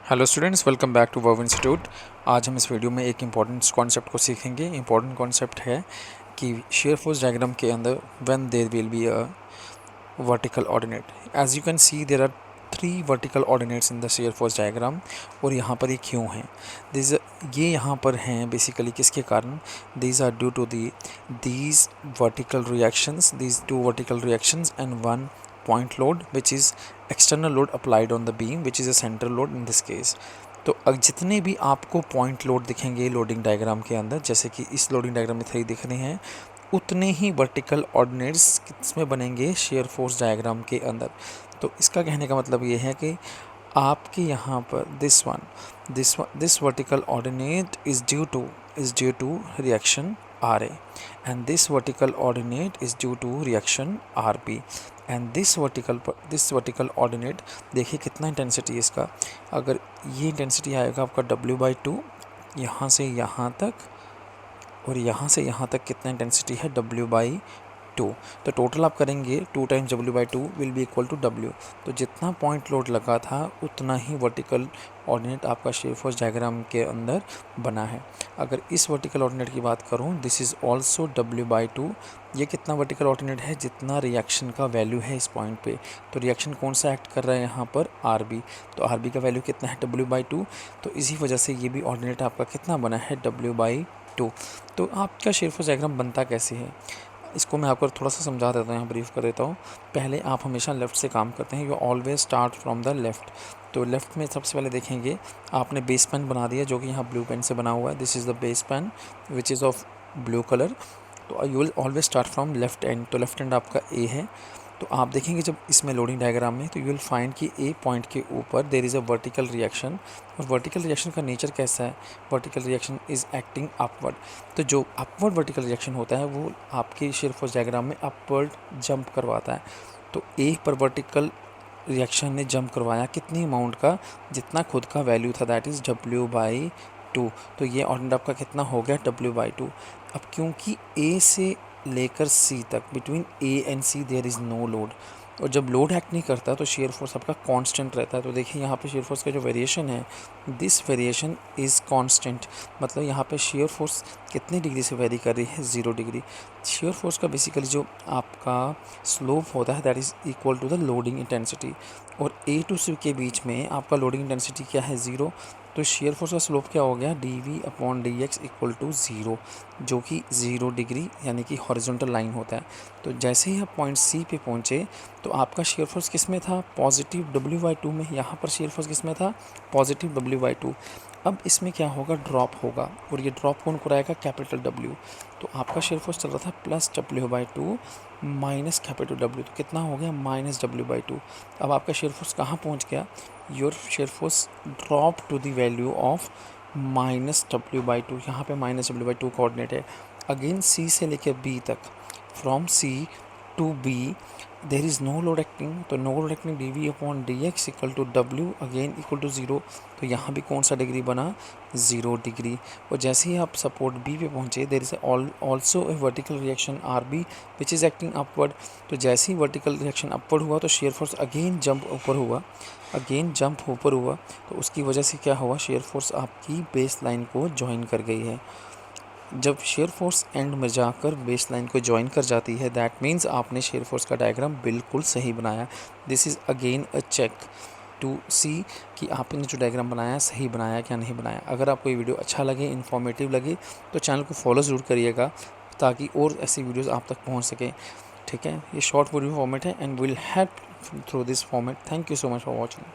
Hello students, welcome back to Verve institute. आज हम इस वीडियो में एक इम्पॉर्टेंट कॉन्सेप्ट को सीखेंगे। इम्पॉर्टेंट कॉन्सेप्ट है कि शेयर फोर्स डायग्राम के अंदर when there will be a vertical ordinate, as you can see there are 3 vertical ordinates in the shear force diagram. और यहाँ पर ये क्यों हैं, दिस ये यहाँ पर हैं बेसिकली किसके कारण, these are due to these vertical reactions, these 2 vertical reactions and 1 point load which is external load applied on the beam which is a central load in this case। तो जितने भी आपको पॉइंट लोड दिखेंगे loading diagram के अंदर, जैसे कि इस लोडिंग डायग्राम में 3 दिख रहे हैं, उतने ही वर्टिकल ऑर्डिनेट्स किसमें बनेंगे, शेयर फोर्स डायग्राम के अंदर। तो इसका कहने का मतलब ये है कि आपके यहाँ पर this vertical ordinate is due to reaction RA and this vertical ordinate is due to reaction RB and this vertical ordinate, देखिए कितना इंटेंसिटी है इसका। अगर ये इंटेंसिटी आएगा आपका W/2, यहाँ से यहाँ तक और यहाँ से यहाँ तक कितना इंटेंसिटी है W/2। तो टोटल आप करेंगे 2 times W/2 will be equal to W। तो जितना पॉइंट लोड लगा था उतना ही वर्टिकल ऑर्डिनेट आपका शेयर फोर्स डायग्राम के अंदर बना है। अगर इस वर्टिकल ऑर्डिनेट की बात करूँ, दिस इज़ ऑल्सो W/2। ये कितना वर्टिकल ऑर्डिनेट है, जितना रिएक्शन का वैल्यू है इस पॉइंट पे। तो रिएक्शन कौन सा एक्ट कर रहा है यहाँ पर, RB। तो RB का वैल्यू कितना है, W/2। तो इसी वजह से ये भी ऑर्डिनेट आपका कितना बना है, W/2। तो आपका शेयर फोर्स डायग्राम बनता कैसे है, इसको मैं आपको थोड़ा सा समझा देता हूँ, यहाँ ब्रीफ कर देता हूँ। पहले आप हमेशा लेफ़्ट से काम करते हैं, you always start from the left. तो लेफ़्ट में सबसे पहले देखेंगे आपने बेस पेन बना दिया, जो कि यहाँ ब्लू पेन से बना हुआ है। This is the base pen which is of blue colour. तो you will always start from left end. तो लेफ़्ट एंड आपका A है। तो आप देखेंगे जब इसमें लोडिंग डायग्राम में, तो यू विल फाइंड कि A पॉइंट के ऊपर there is a vertical reaction. और वर्टिकल रिएक्शन का नेचर कैसा है, vertical reaction is acting upward. तो जो अपवर्ड वर्टिकल रिएक्शन होता है वो आपके शेयर फोर्स डायग्राम में अपवर्ड जंप करवाता है। तो A पर वर्टिकल रिएक्शन ने जंप करवाया कितनी अमाउंट का, जितना खुद का वैल्यू था, दैट इज़ W/2। तो ये ऑर्डिनेट आपका कितना हो गया, W/2। अब क्योंकि A से लेकर C तक, between A and C there is no load, और जब लोड एक्ट नहीं करता तो शेयर फोर्स आपका कांस्टेंट रहता है। तो देखिए यहाँ पे शेयर फोर्स का जो वेरिएशन है, दिस वेरिएशन इज़ कांस्टेंट। मतलब यहाँ पे शेयर फोर्स कितनी डिग्री से वेरी कर रही है, 0 डिग्री। शेयर फोर्स का बेसिकली जो आपका स्लोप होता है, that is equal to the loading intensity. और A to C के बीच में आपका लोडिंग इंटेंसिटी क्या है, 0। तो शेयर फोर्स का स्लोप क्या हो गया, dV/dx इक्वल टू 0, जो कि 0 डिग्री यानी कि हॉरिजॉन्टल लाइन होता है। तो जैसे ही आप पॉइंट C पे पहुँचे तो आपका शेयर फोर्स किस में था, पॉजिटिव W/2 में। यहाँ पर शेयर फोर्स किस में था, पॉजिटिव W/2। अब इसमें क्या होगा, ड्रॉप होगा, और ये ड्रॉप कौन कराएगा, कैपिटल W। तो आपका शेयर फोर्स चल रहा था plus W/2 minus capital W। तो कितना हो गया, माइनस W/2। अब आपका शेयर फोर्स कहाँ पहुँच गया, your shear force drop to the value of minus W/2। यहाँ पे माइनस W/2 कोऑर्डिनेट है। अगेन C से लेकर B तक, from C to B there is no load acting. तो no load acting dV/dx equal to W again equal to 0। तो यहाँ भी कौन सा डिग्री बना, 0 डिग्री। और जैसे ही आप सपोर्ट B पे पहुँचे, there is also a vertical reaction RB which is acting upward. तो जैसे ही वर्टिकल रिएक्शन अपवर्ड हुआ तो शेयर फोर्स अगेन जंप ऊपर हुआ। तो उसकी वजह से क्या हुआ, शेयर फोर्स आपकी बेस लाइन को ज्वाइन कर गई है। जब शेयर फोर्स एंड में जाकर बेस लाइन को ज्वाइन कर जाती है, दैट मीन्स आपने शेयर फोर्स का डायग्राम बिल्कुल सही बनाया। This is again a check to see कि आपने जो डायग्राम बनाया सही बनाया क्या नहीं बनाया। अगर आपको ये वीडियो अच्छा लगे, इन्फॉर्मेटिव लगे, तो चैनल को फॉलो ज़रूर करिएगा ताकि और ऐसी वीडियोज़ आप तक पहुँच सकें। ठीक है, ये शॉर्ट वीडियो फॉर्मेट है and will help through this format. Thank you so much for watching.